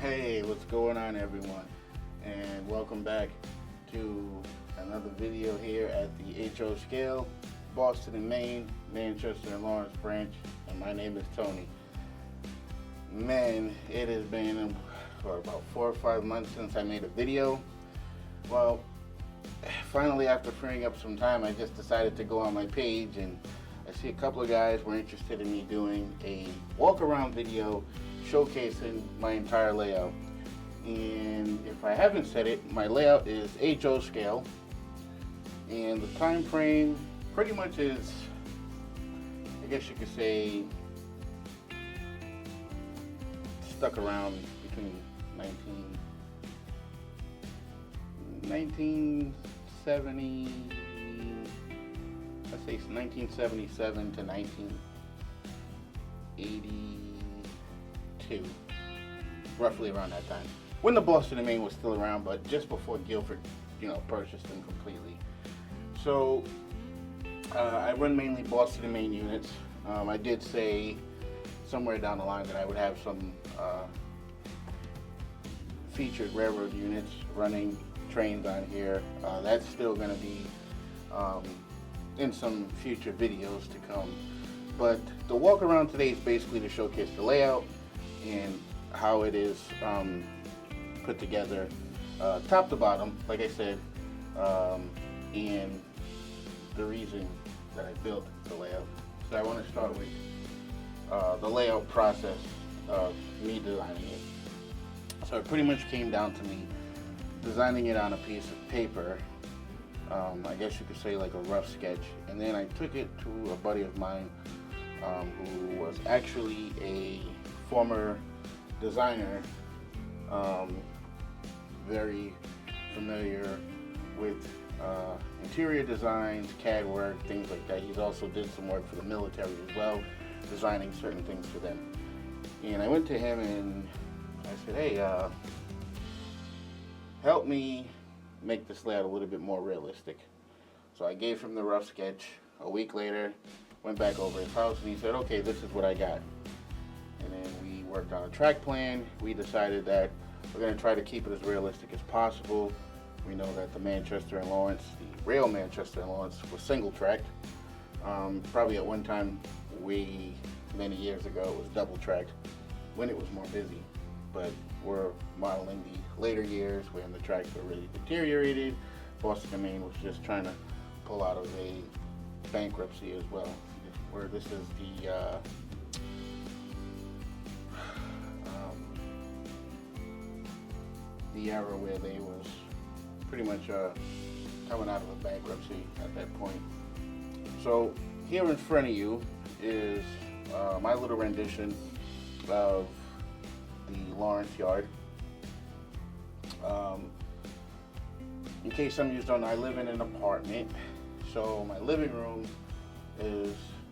Hey, what's going on, everyone? And welcome back to another video here at the HO Scale, Boston and Maine, Manchester and Lawrence branch, and my name is Tony. Man, it has been for about 4 or 5 months since I made a video. Well, finally, after freeing up some time, I just decided to go on my page, and I see a couple of guys were interested in me doing a walk-around video showcasing my entire layout. And if I haven't said it, my layout is HO scale, and the time frame pretty much is, I guess you could say, stuck around between 1970, let's say 1977 to 1982, roughly around that time, when the Boston and Maine was still around, but just before Guilford, purchased them completely. So I run mainly Boston and Maine units. I did say somewhere down the line that I would have some featured railroad units running trains on here. That's still going to be in some future videos to come. But the walk around today is basically to showcase the layout and how it is put together, top to bottom, like I said, and the reason that I built the layout. So I want to start with the layout process of me designing it. So it pretty much came down to me designing it on a piece of paper, I guess you could say like a rough sketch, and then I took it to a buddy of mine who was actually a former designer, very familiar with interior designs, CAD work, things like that. He's also did some work for the military as well, designing certain things for them. And I went to him and I said, hey, help me make this layout a little bit more realistic. So I gave him the rough sketch. A week later, went back over his house and he said, okay, this is what I got. And then we worked on a track plan. We decided that we're going to try to keep it as realistic as possible. We know that the Manchester and Lawrence, the rail Manchester and Lawrence, was single tracked. Probably at one time, way many years ago, it was double tracked when it was more busy. But we're modeling the later years when the tracks were really deteriorated. Boston and Maine was just trying to pull out of a bankruptcy as well. Where this is the era where they was pretty much coming out of a bankruptcy at that point. So here in front of you is my little rendition of the Lawrence yard. In case some of you don't know, I live in an apartment, so my living room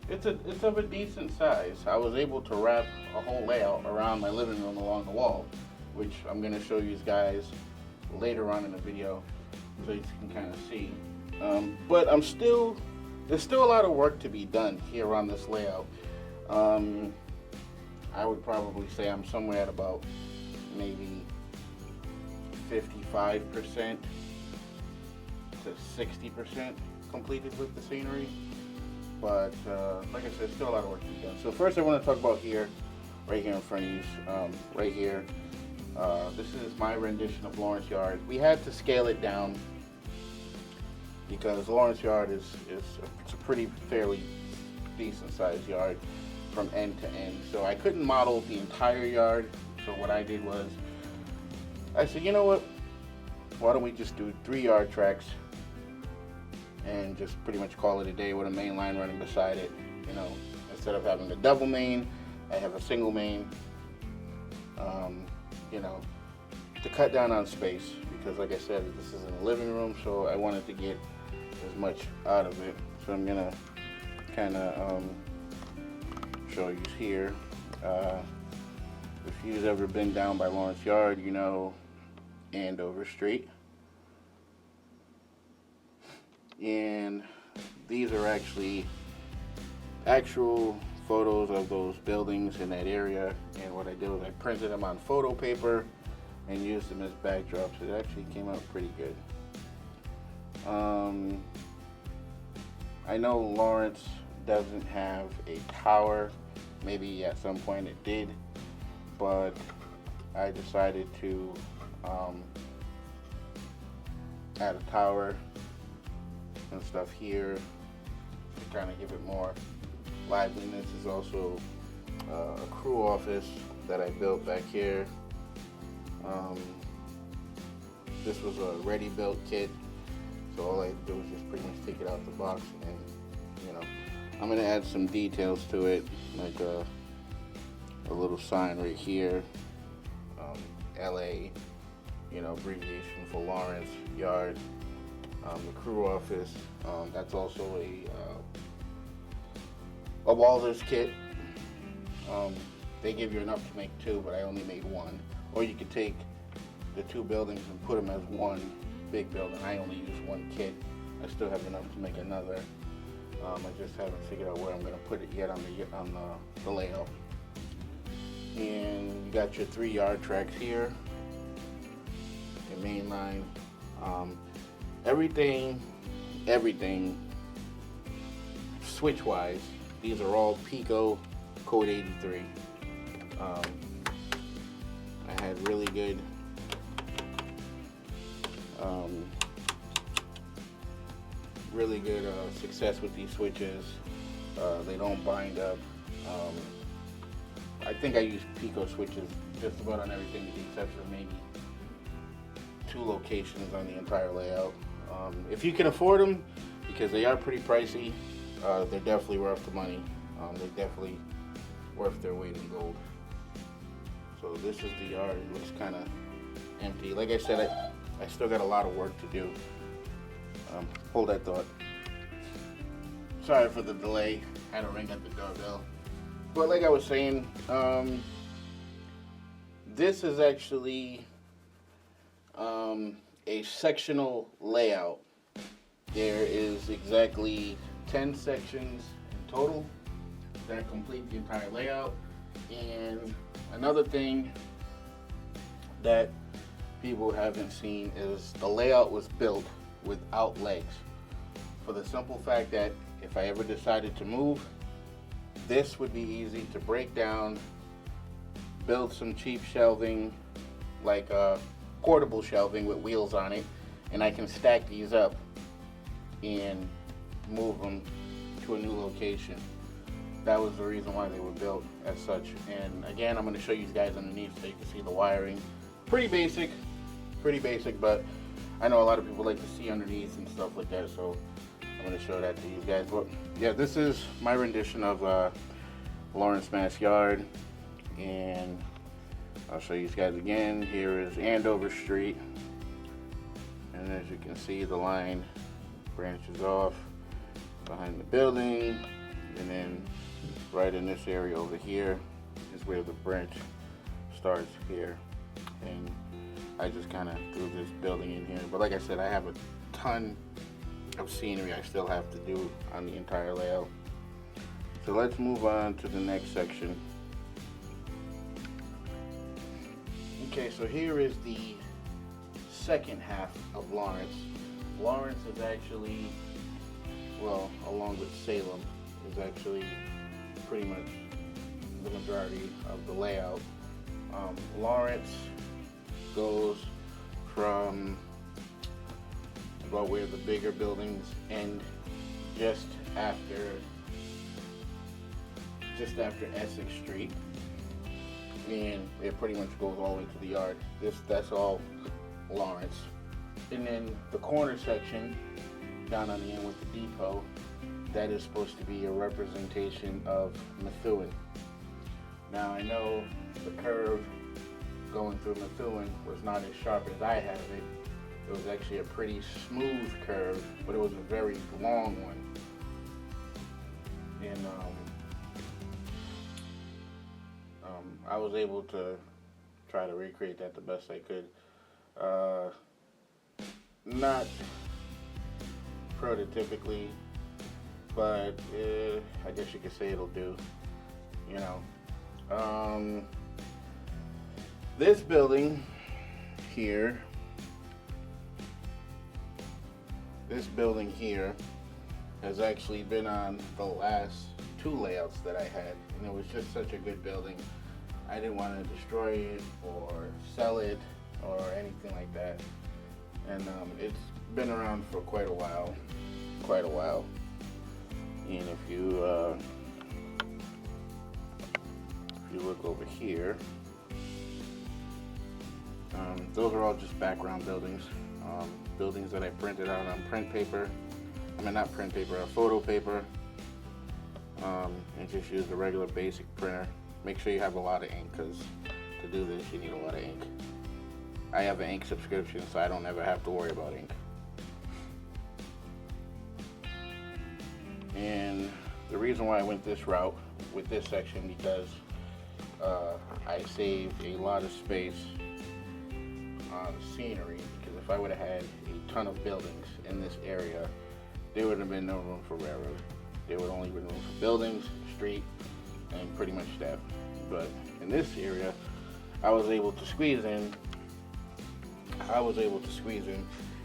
it's of a decent size. I was able to wrap a whole layout around my living room along the wall, which I'm going to show you guys later on in the video so you can kind of see. But there's still a lot of work to be done here on this layout. I would probably say I'm somewhere at about maybe 55% to 60% completed with the scenery. But like I said, still a lot of work to be done. So first I want to talk about right here in front of you, right here. This is my rendition of Lawrence Yard. We had to scale it down because Lawrence Yard it's a pretty fairly decent sized yard from end to end. So I couldn't model the entire yard. So what I did was, I said, you know what? Why don't we just do 3 yard tracks and just pretty much call it a day with a main line running beside it. Instead of having a double main, I have a single main. To cut down on space, because like I said, this is in the living room, so I wanted to get as much out of it. So I'm gonna kind of show you here. If you've ever been down by Lawrence Yard, Andover Street. And these are actual photos of those buildings in that area. And what I did was I printed them on photo paper and used them as backdrops. It actually came out pretty good. I know Lawrence doesn't have a tower. Maybe at some point it did, but I decided to add a tower and stuff here to kind of give it more liveliness. Is also a crew office that I built back here. This was a ready-built kit, so all I had to do was just pretty much take it out the box, and I'm gonna add some details to it, like a little sign right here, LA, abbreviation for Lawrence Yard. The crew office, that's also a Walters kit. They give you enough to make two, but I only made one. Or you could take the two buildings and put them as one big building. I only use one kit. I still have enough to make another. I just haven't figured out where I'm going to put it yet on the layout. And you got your 3 yard tracks here, your main line. Everything switch-wise, these are all Pico Code 83. I had really good success with these switches. They don't bind up. I think I use Pico switches just about on everything except for maybe 2 locations on the entire layout. If you can afford them, because they are pretty pricey, they're definitely worth the money. They're definitely worth their weight in gold. So this is the yard. It looks kind of empty. Like I said, I still got a lot of work to do. Hold that thought. Sorry for the delay. Had to ring at the doorbell. But like I was saying, this is actually a sectional layout. There is exactly 10 sections in total that complete the entire layout. And another thing that people haven't seen is the layout was built without legs, for the simple fact that if I ever decided to move, this would be easy to break down, build some cheap shelving, like portable shelving with wheels on it, and I can stack these up and move them to a new location. That was the reason why they were built as such. And again, I'm going to show you guys underneath so you can see the wiring. Pretty basic, but I know a lot of people like to see underneath and stuff like that, so I'm going to show that to you guys. But yeah, this is my rendition of Lawrence Mass Yard, and I'll show you guys again. Here is Andover Street, and as you can see, the line branches off behind the building, and then right in this area over here is where the branch starts here. And I just kind of threw this building in here, but like I said, I have a ton of scenery I still have to do on the entire layout. So let's move on to the next section. Okay, so here is the second half of Lawrence. Lawrence is actually, well, along with Salem, is actually pretty much the majority of the layout. Lawrence goes from about where the bigger buildings end, just after Essex Street, and it pretty much goes all the way to the yard. That's all Lawrence. And then the corner section down on the end with the depot, that is supposed to be a representation of Methuen. Now I know the curve going through Methuen was not as sharp as I have it. It was actually a pretty smooth curve, but it was a very long one. And I was able to try to recreate that the best I could. Not prototypically, but I guess you could say it'll do, This building here, this building here has actually been on the last 2 layouts that I had, and it was just such a good building. I didn't want to destroy it or sell it or anything like that. And it's been around for quite a while. And if you look over here, those are all just background buildings. Buildings that I printed out on print paper. I mean, not print paper, photo paper. And just use a regular basic printer. Make sure you have a lot of ink, because to do this you need a lot of ink. I have an ink subscription, so I don't ever have to worry about ink. And the reason why I went this route with this section, because I saved a lot of space on scenery, because if I would have had a ton of buildings in this area, there would have been no room for railroad. There would only be room for buildings, street, and pretty much that. But in this area, I was able to squeeze in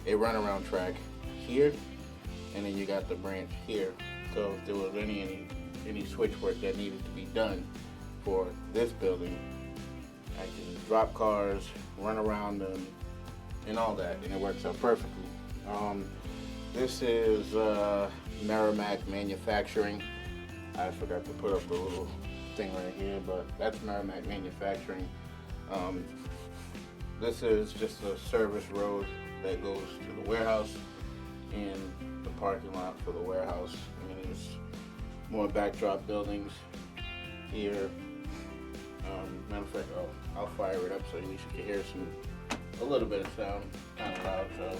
a runaround track here, and then you got the branch here. So if there was any switch work that needed to be done for this building, I can drop cars, run around them, and all that, and it works out perfectly. This is Merrimack Manufacturing. I forgot to put up the little thing right here, but that's Merrimack Manufacturing. This is just a service road that goes to the warehouse and the parking lot for the warehouse. And there's more backdrop buildings here. Matter of fact, I'll fire it up so at least you can hear a little bit of sound, kind of loud. So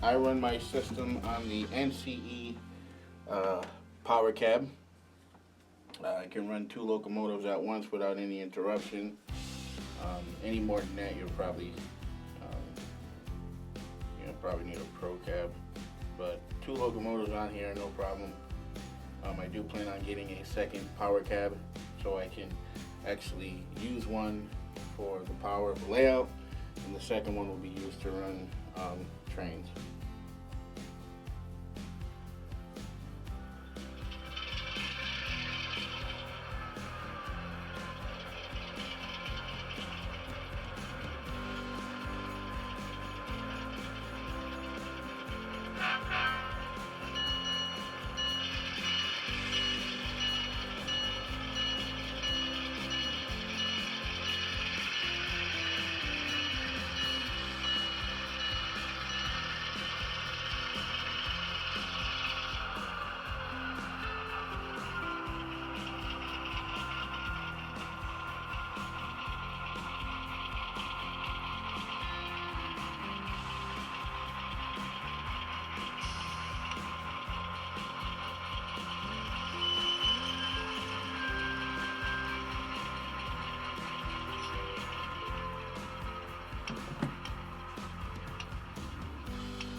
I run my system on the NCE power cab. I can run 2 locomotives at once without any interruption. Any more than that, you'll probably need a pro cab. But 2 locomotives on here, no problem. I do plan on getting a second power cab, so I can actually use one for the power of the layout, and the second one will be used to run trains.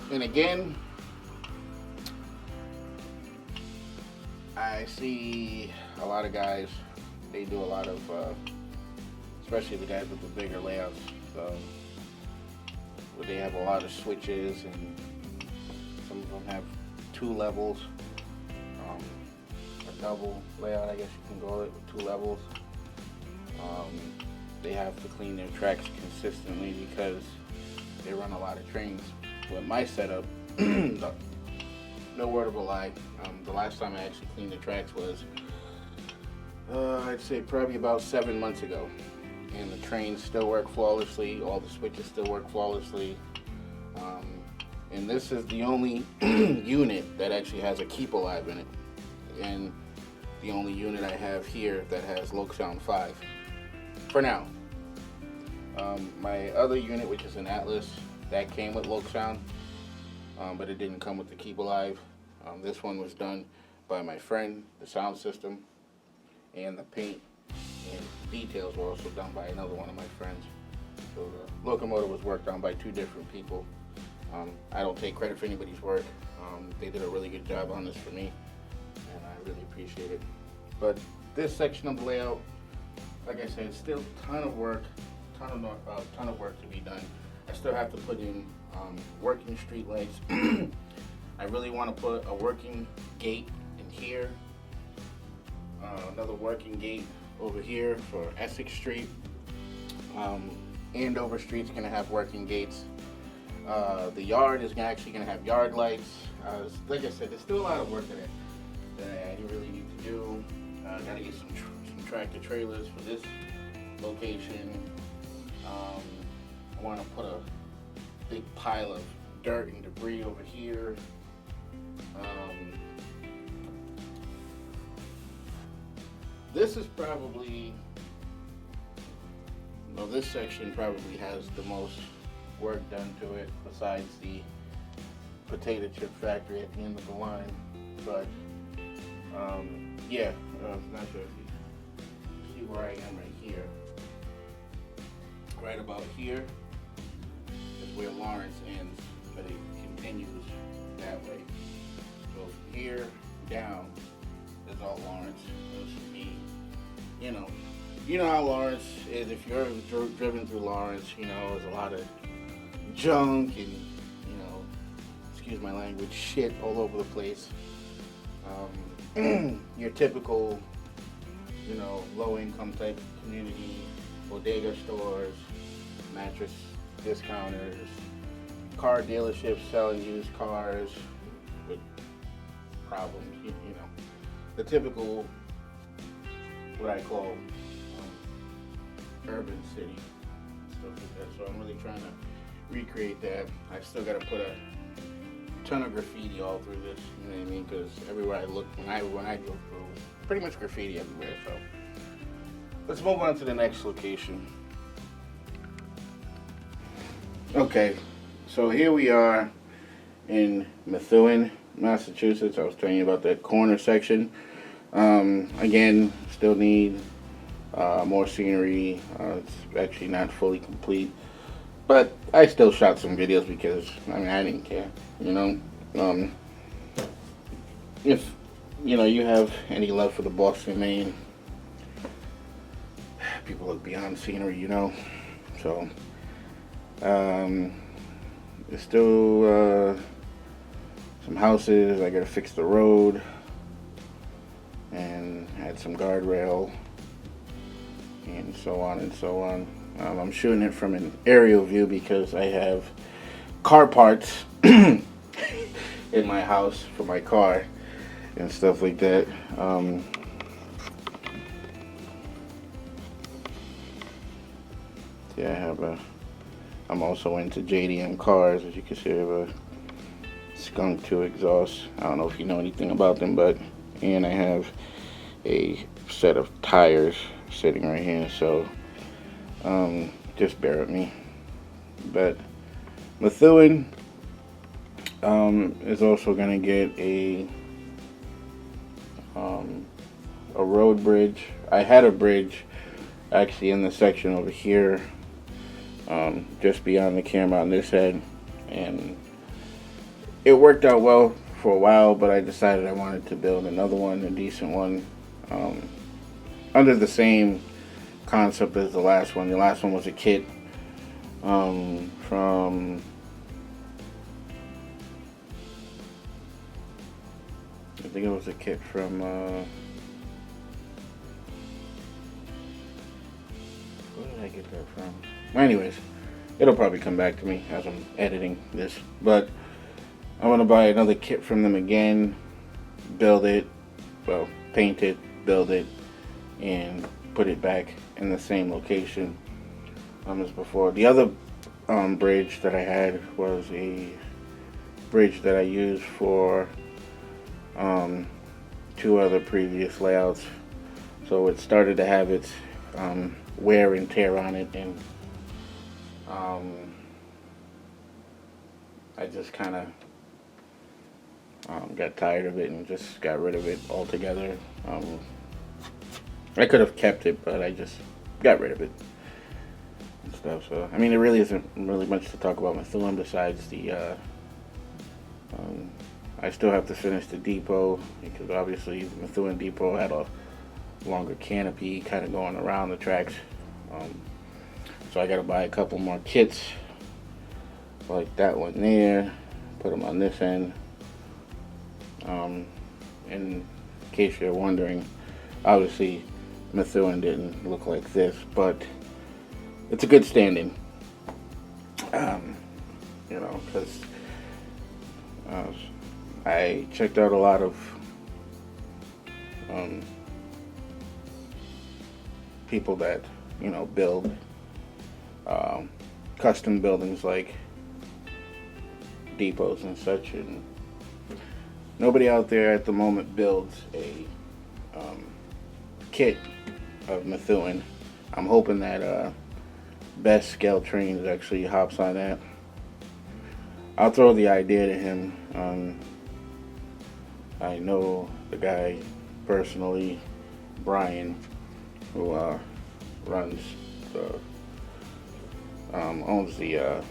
And again, I see a lot of guys, they do a lot of, especially the guys with the bigger layouts, where they have a lot of switches, and some of them have 2 levels, a double layout, I guess you can call it, with 2 levels. They have to clean their tracks consistently because they run a lot of trains. With my setup, no word of a lie, the last time I actually cleaned the tracks was, I'd say probably about 7 months ago. And the trains still work flawlessly, all the switches still work flawlessly. And this is the only unit that actually has a keep alive in it. And the only unit I have here that has Walkaround 5, for now. My other unit, which is an Atlas, that came with Walkaround, but it didn't come with the keep alive. This one was done by my friend. The sound system and the paint and details were also done by another one of my friends. So the locomotive was worked on by 2 different people. I don't take credit for anybody's work. They did a really good job on this for me, and I really appreciate it. But this section of the layout, like I said, still ton of work, ton of work to be done. I still have to put in working street lights. I really want to put a working gate in here, another working gate over here for Essex Street. Andover Street's gonna have working gates. The yard is actually gonna have yard lights. Like I said, there's still a lot of work that I really need to do. Gotta get some tractor trailers for this location. I want to put a big pile of dirt and debris over here. This is probably, well, this section probably has the most work done to it besides the potato chip factory at the end of the line. But yeah, I'm not sure if you see where I am right here. Right about here is where Lawrence ends, but it continues that way. So from here down is all Lawrence. This is me. You know how Lawrence is. If you've ever driven through Lawrence, you know there's a lot of junk and, excuse my language, shit all over the place. Your typical, low-income type community, bodega stores, mattress discounters, car dealerships selling used cars with problems, the typical, what I call urban city, stuff like that. So I'm really trying to recreate that. I still got to put a ton of graffiti all through this, you know what I mean? Because everywhere I look, when I go through, pretty much graffiti everywhere. So let's move on to the next location. Okay, so here we are in Methuen, Massachusetts. I was telling you about that corner section. Again, still need more scenery. It's actually not fully complete, but I still shot some videos because I didn't care. If you have any love for the Boston, Maine, people look beyond scenery, So there's still some houses. I gotta fix the road and add some guardrail and so on and so on. I'm shooting it from an aerial view because I have car parts in my house for my car and stuff like that. Yeah, I'm also into JDM cars. As you can see, I have a Skunk 2 exhaust. I don't know if you know anything about them, and I have a set of tires sitting right here, so just bear with me. But Methuen is also going to get a road bridge. I had a bridge actually in the section over here, just beyond the camera on this head, and it worked out well for a while, but I decided I wanted to build another one, a decent one, under the same concept as the last one. The last one was a kit from I think it was a kit from where did I get that from? Well, anyways, it'll probably come back to me as I'm editing this, but I'm gonna buy another kit from them again, build it, well, paint it, build it, and put it back in the same location as before. The other bridge that I had was a bridge that I used for 2 other previous layouts, so it started to have its wear and tear on it, and I just kind of got tired of it and just got rid of it altogether. I could have kept it, but I just got rid of it and stuff. So there really isn't really much to talk about Methuen besides the I still have to finish the depot, because obviously the Methuen depot had a longer canopy kind of going around the tracks. So I got to buy a couple more kits like that one there, put them on this end. In case you're wondering, obviously Methuen didn't look like this, but it's a good stand-in. You know, because I checked out a lot of people that, you know, build custom buildings like depots and such, and nobody out there at the moment builds a kit of Methuen. I'm hoping that Best Scale Trains actually hops on that. I'll throw the idea to him. I know the guy personally, Brian, who runs the owns the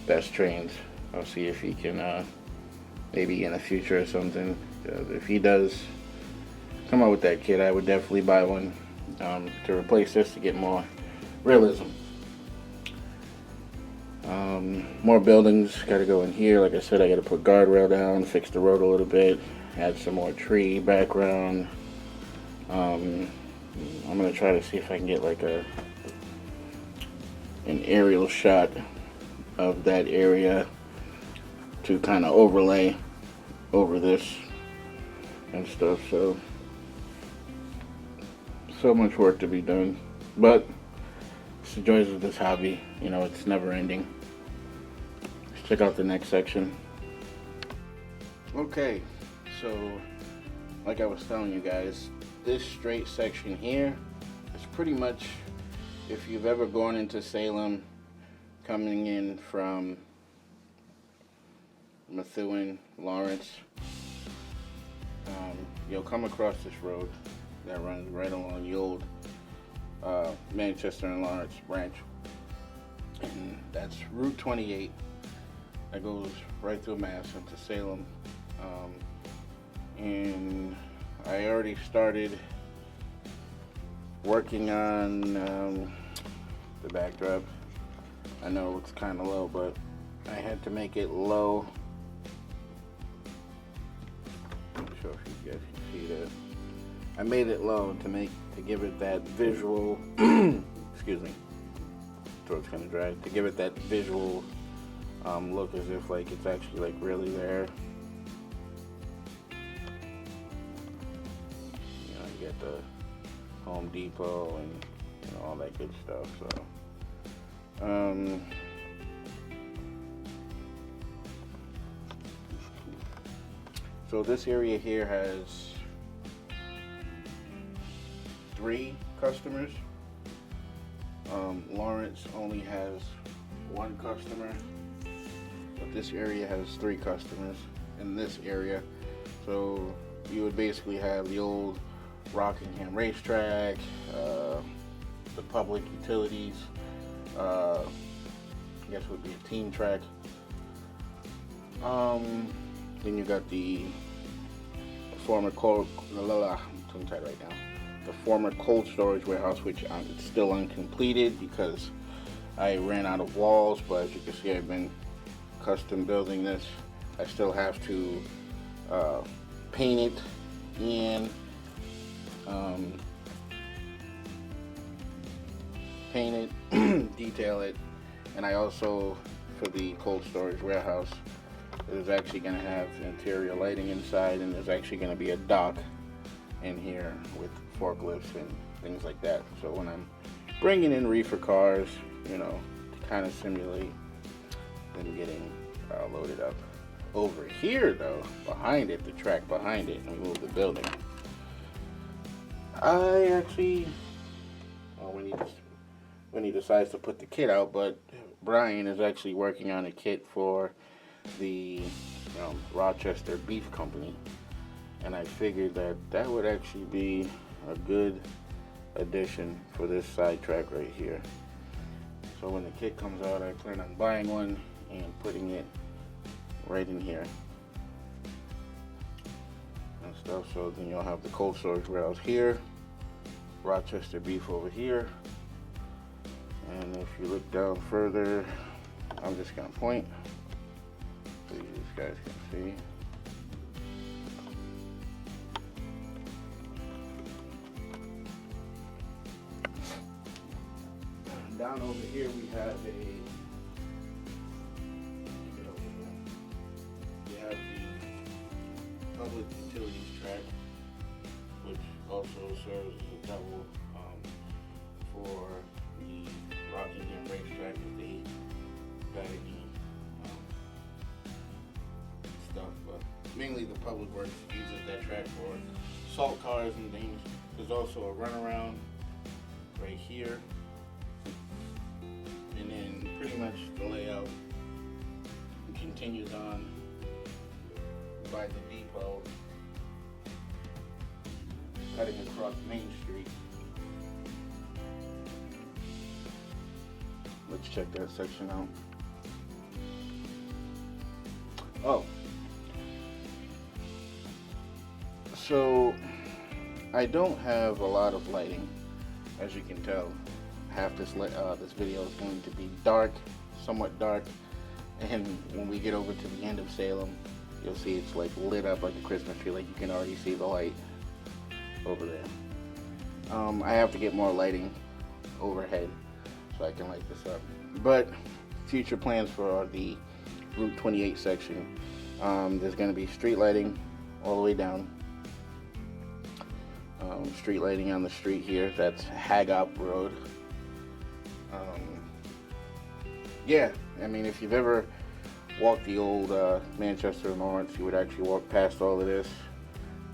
Best Trains. I'll see if he can maybe in the future or something. If he does come out with that kit, I would definitely buy one to replace this to get more realism. More buildings got to go in here. Like I said, I got to put guardrail down, fix the road a little bit, add some more tree background. I'm gonna try to see if I can get like an aerial shot of that area to kind of overlay over this and stuff. So much work to be done, but it's the joys of this hobby. You know, it's never ending. Let's check out the next section. Okay, so like I was telling you guys, this straight section here is pretty much, if you've ever gone into Salem coming in from Methuen, Lawrence, you'll come across this road that runs right along the old Manchester and Lawrence branch, and that's Route 28 that goes right through Mass into Salem. And I already started working on the backdrop. I know it's kind of low, but I had to make it low. I'm not sure if you guys can see that. I made it low to give it that visual. Excuse me, throat's kind of dry. To give it that visual look, as if like it's actually like really there. You know, you get the Home Depot and, you know, all that good stuff. So this area here has 3 customers. Lawrence only has 1 customer, but this area has 3 customers in this area. So you would basically have the old Rockingham racetrack, the public utilities, I guess it would be a team track. Then you got the former cold, I'm tongue tied right now. The former cold storage warehouse, which it's still uncompleted because I ran out of walls. But as you can see, I've been custom building this. I still have to paint it and detail it. And I also, for the cold storage warehouse, is actually going to have interior lighting inside, and there's actually going to be a dock in here with forklifts and things like that. So when I'm bringing in reefer cars, you know, to kind of simulate them getting loaded up. Over here though, behind it, the track behind it, and we move the building, I actually, when he decides to put the kit out, but Brian is actually working on a kit for the Rochester Beef Company, and I figured that would actually be a good addition for this side track right here. So when the kit comes out, I plan on buying one and putting it right in here and stuff. So then you'll have the cold storage warehouse here, Rochester beef over here. And if you look down further, I'm just gonna point so you guys can see. Down over here we have the public utilities track, which also serves as a double for the Rockingham racetrack if they got any stuff. But mainly the public works uses that track for salt cars and things. There's also a runaround right here. And then pretty much the layout continues on by the depot, cutting across Main Street. Let's check that section out. Oh, so I don't have a lot of lighting, as you can tell. Half this video is going to be dark, somewhat dark, and when we get over to the end of Salem, you'll see it's like lit up like a Christmas tree. Like you can already see the light over there. I have to get more lighting overhead so I can light this up. But future plans for the Route 28 section, there's going to be street lighting all the way down. Street lighting on the street here. That's Hagop Road. Yeah, I mean, if you've ever walked the old Manchester and Lawrence, you would actually walk past all of this.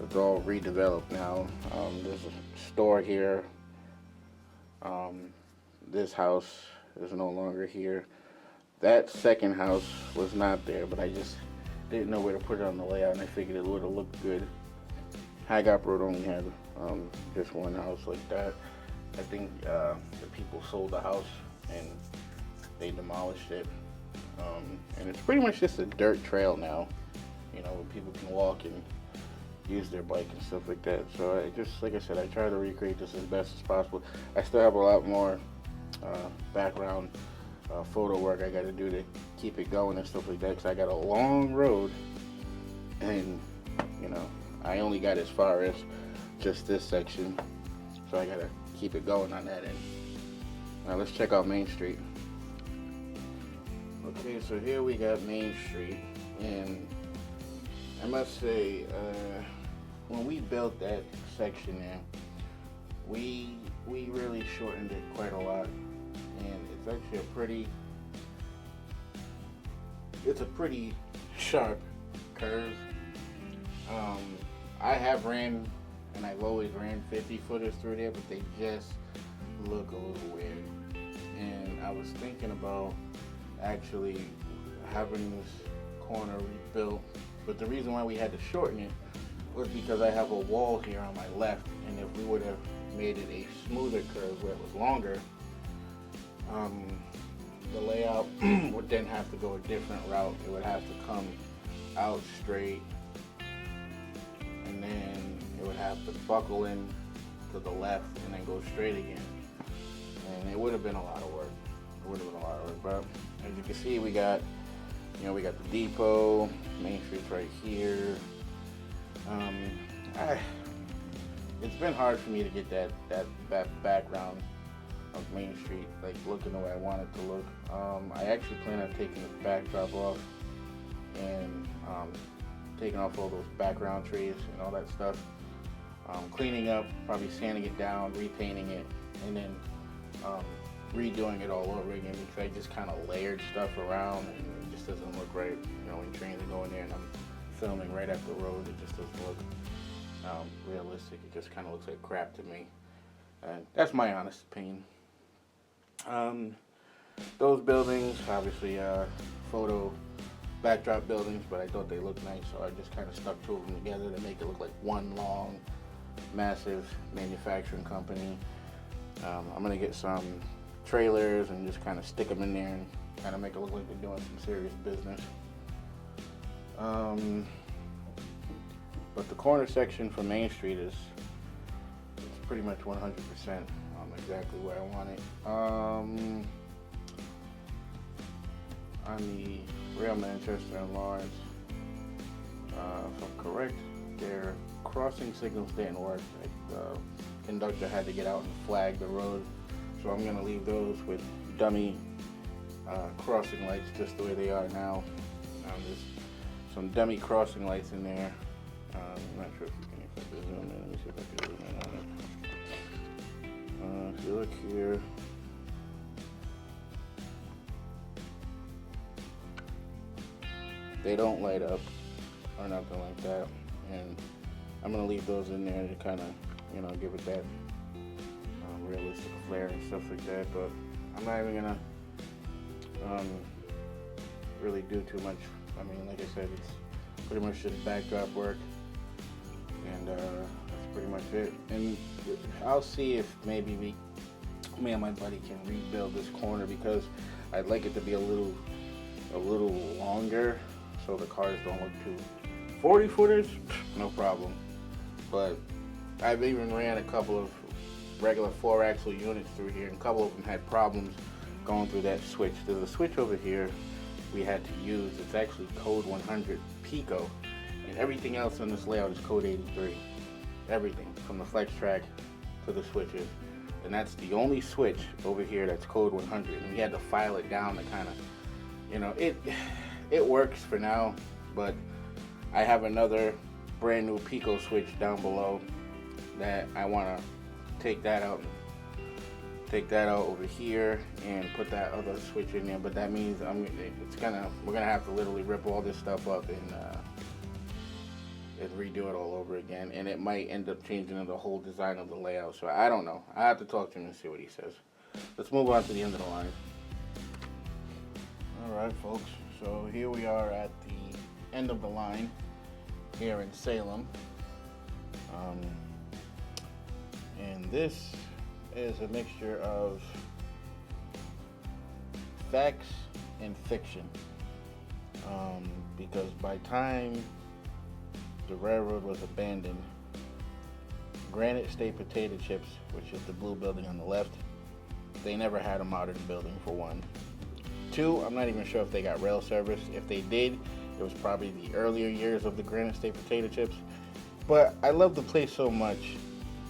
It's all redeveloped now. There's a store here. This house is no longer here. That second house was not there, but I just didn't know where to put it on the layout, and I figured it would have looked good. Hagop Road only had just one house like that. I think the people sold the house and they demolished it. And it's pretty much just a dirt trail now, you know, where people can walk and use their bike and stuff like that. So I just, like I said, I try to recreate this as best as possible. I still have a lot more background photo work I got to do to keep it going and stuff like that, because I got a long road, and you know, I only got as far as just this section, so I got to keep it going on that end. Now let's check out Main Street. Okay, so here we got Main Street, and I must say, when we built that section there, we really shortened it quite a lot, and it's actually it's a pretty sharp curve. I have ran, and I've always ran 50-footers through there, but they just look a little weird. And I was thinking about actually having this corner rebuilt, but the reason why we had to shorten it was because I have a wall here on my left, and if we would have made it a smoother curve where it was longer, the layout would then have to go a different route. It would have to come out straight, and then it would have to buckle in to the left and then go straight again. And it would have been a lot of work. But as you can see, we got the depot. Main Street's right here. It's been hard for me to get that background of Main Street like looking the way I want it to look. I actually plan on taking the backdrop off and taking off all those background trees and all that stuff. Cleaning up, probably sanding it down, repainting it, and then redoing it all over again, because I just kind of layered stuff around and it just doesn't look right. You know, when trains are going there and I'm filming right up the road, it just doesn't look realistic. It just kind of looks like crap to me, and that's my honest opinion. Those buildings, obviously photo backdrop buildings, but I thought they looked nice, so I just kind of stuck two of them together to make it look like one long massive manufacturing company. I'm gonna get some trailers and just kind of stick them in there and kind of make it look like they're doing some serious business. But the corner section for Main Street it's pretty much 100% exactly where I want it. On the Rail Manchester and Lawrence, if I'm correct, their crossing signals didn't work. Like, the conductor had to get out and flag the road, so I'm going to leave those with dummy crossing lights just the way they are now. There's some dummy crossing lights in there. I'm not sure if you can zoom in. Let me see if I can zoom in on it. If you look here, they don't light up or nothing like that, and I'm gonna leave those in there to kind of, give it that realistic flair and stuff like that. But I'm not even gonna really do too much. I mean, like I said, it's pretty much just backdrop work, and that's pretty much it. And I'll see if maybe me and my buddy can rebuild this corner, because I'd like it to be a little longer, so the cars don't look too 40 footers, no problem. But I've even ran a couple of regular 4-axle units through here, and a couple of them had problems going through that switch. There's a switch over here we had to use. It's actually code 100 Pico, and everything else on this layout is code 83. Everything from the flex track to the switches, and that's the only switch over here that's code 100. And we had to file it down to kind of, it works for now, but I have another brand new Pico switch down below that I want to take that out over here and put that other switch in there. But that means we're gonna have to literally rip all this stuff up and redo it all over again, and it might end up changing the whole design of the layout. So I don't know. I have to talk to him and see what he says. Let's move on to the end of the line. All right, folks. So here we are at the end of the line here in Salem, and this is a mixture of facts and fiction, because by time the railroad was abandoned, Granite State Potato Chips, which is the blue building on the left, they never had a modern building, for one. Two, I'm not even sure if they got rail service. If they did, it was probably the earlier years of the Granite State Potato Chips. But I love the place so much,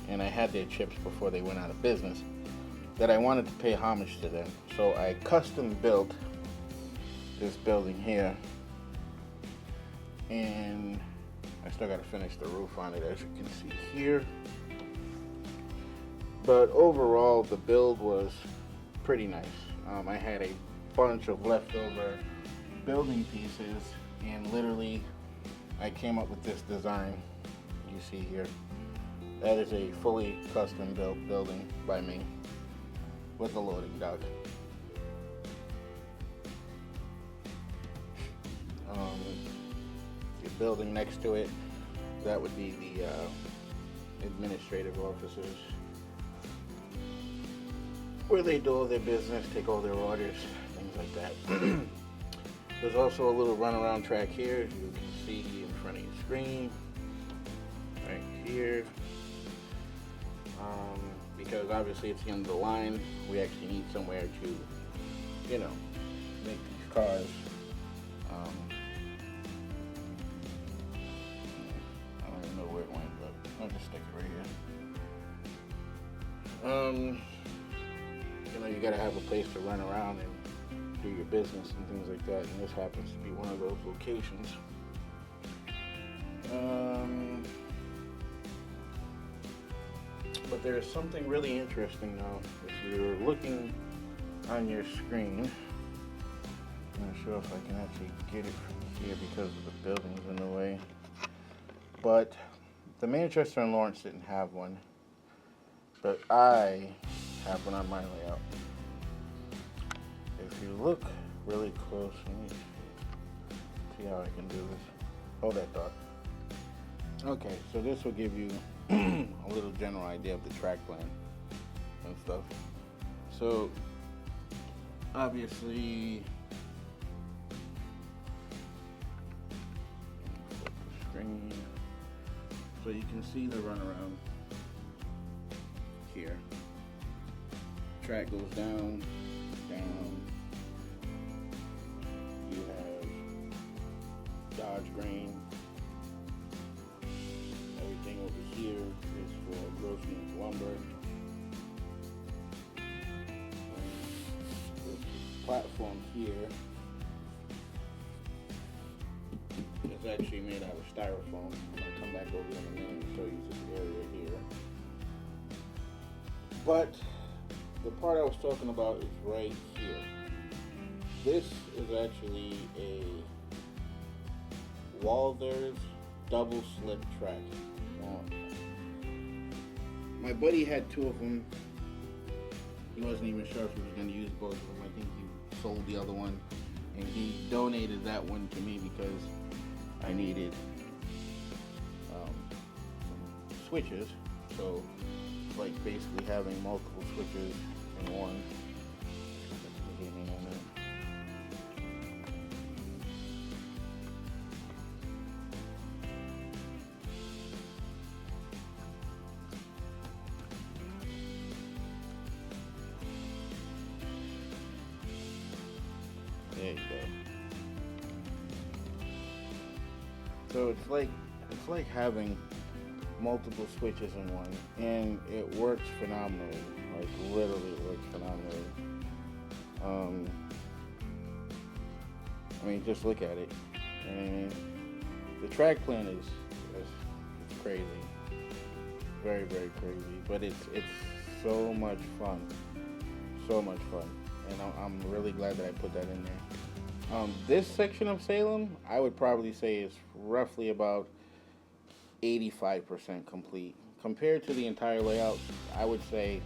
and I had their chips before they went out of business, that I wanted to pay homage to them. So I custom built this building here, and I still got to finish the roof on it, as you can see here. But overall, the build was pretty nice. I had a bunch of leftover building pieces, and literally I came up with this design you see here. That is a fully custom built building by me with a loading dock. The building next to it, that would be the administrative offices, where they do all their business, take all their orders, things like that. There's also a little runaround track here, as you can see in front of your screen, right here. Because obviously it's the end of the line, we actually need somewhere to, make these cars. I don't even know where it went, but I'll just stick it right here. You gotta have a place to run around and do your business and things like that, and this happens to be one of those locations. But there's something really interesting now. If you're looking on your screen, I'm not sure if I can actually get it from here because of the buildings in the way, but the Manchester and Lawrence didn't have one, but I have one on my layout. If you look really close, let me see how I can do this. Hold that thought. Okay, so this will give you a little general idea of the track plan and stuff. So obviously, flip the screen so you can see the runaround. here. Track goes down, down. You have Dodge grain. Everything over here is for gross unit lumber. And this platform here is actually made out of styrofoam. I'm going to come back over in a minute and show you this area here. But the part I was talking about is right here. This is actually a Walther's double slip track. My buddy had two of them. He wasn't even sure if he was going to use both of them. I think he sold the other one, and he donated that one to me because I needed some switches. So it's like basically having multiple switches in one. There you go. So it's like having multiple switches in one, and it works phenomenally. Like literally, it works phenomenally. I mean, just look at it, and the track plan is crazy, very crazy. But it's so much fun, and I'm really glad that I put that in there. This section of Salem, I would probably say is roughly about 85% complete. Compared to the entire layout, I would say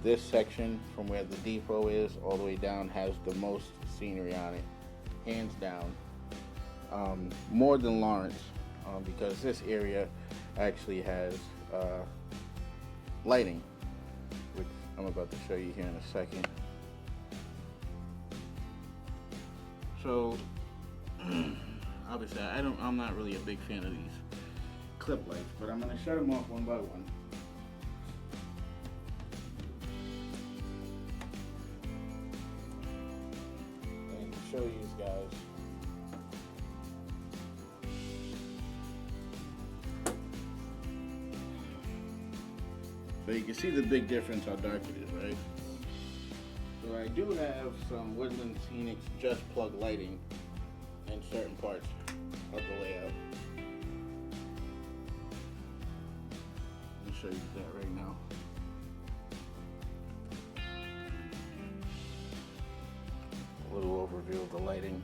this section from where the depot is all the way down has the most scenery on it, hands down. More than Lawrence, because this area actually has lighting, which I'm about to show you here in a second. So obviously I'm not really a big fan of these clip lights, but I'm going to shut them off one by one. And show you guys. So you can see the big difference how dark it is, right? So I do have some Woodland Scenics Just Plug lighting in certain parts of the layout. Let me show you that right now. A little overview of the lighting.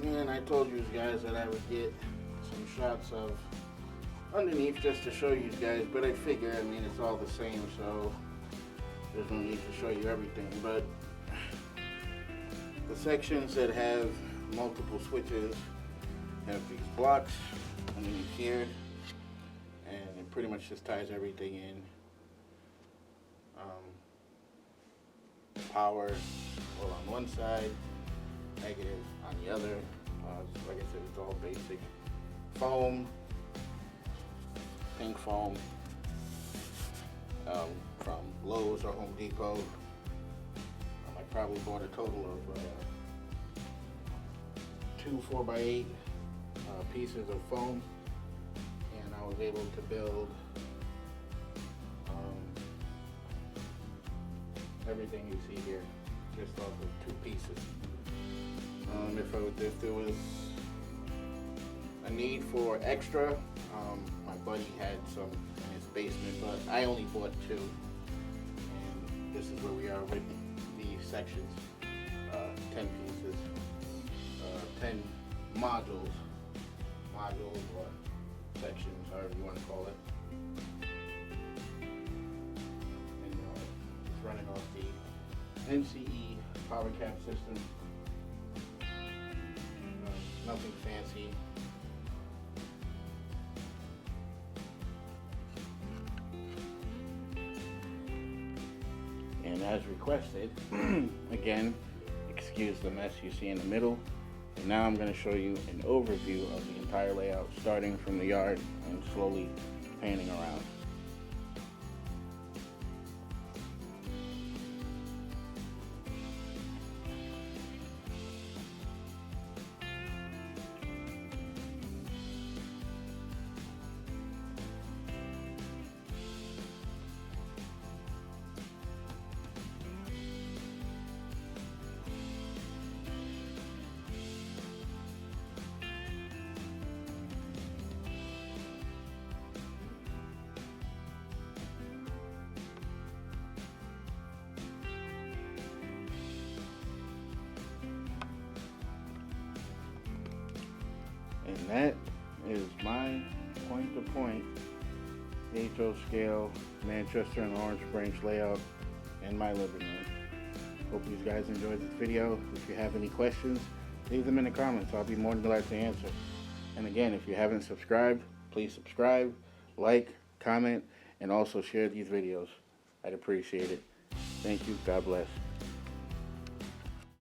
And I told you guys that I would get some shots of underneath just to show you guys, but I figure, I mean, it's all the same, so there's no need to show you everything. But the sections that have multiple switches have these blocks underneath here, and it pretty much just ties everything in. Power, well, on one side, negative on the other. Like I said, it's all basic. Foam, pink foam, from Lowe's or Home Depot. I probably bought a total of 2 4x8 pieces of foam, and I was able to build everything you see here just off of 2 pieces. if there was a need for extra, my buddy had some in his basement, but I only bought 2. And this is where we are with these sections. 10 pieces, 10 modules or sections, however you want to call it. And it's running off the NCE power cap system. Nothing fancy. And as requested, again, excuse the mess you see in the middle. And now I'm going to show you an overview of the entire layout, starting from the yard and slowly panning around. And that is my point-to-point HO scale Manchester and Orange Branch layout in my living room. Hope you guys enjoyed this video. If you have any questions, leave them in the comments. I'll be more than glad to answer. And again, if you haven't subscribed, please subscribe, like, comment, and also share these videos. I'd appreciate it. Thank you. God bless.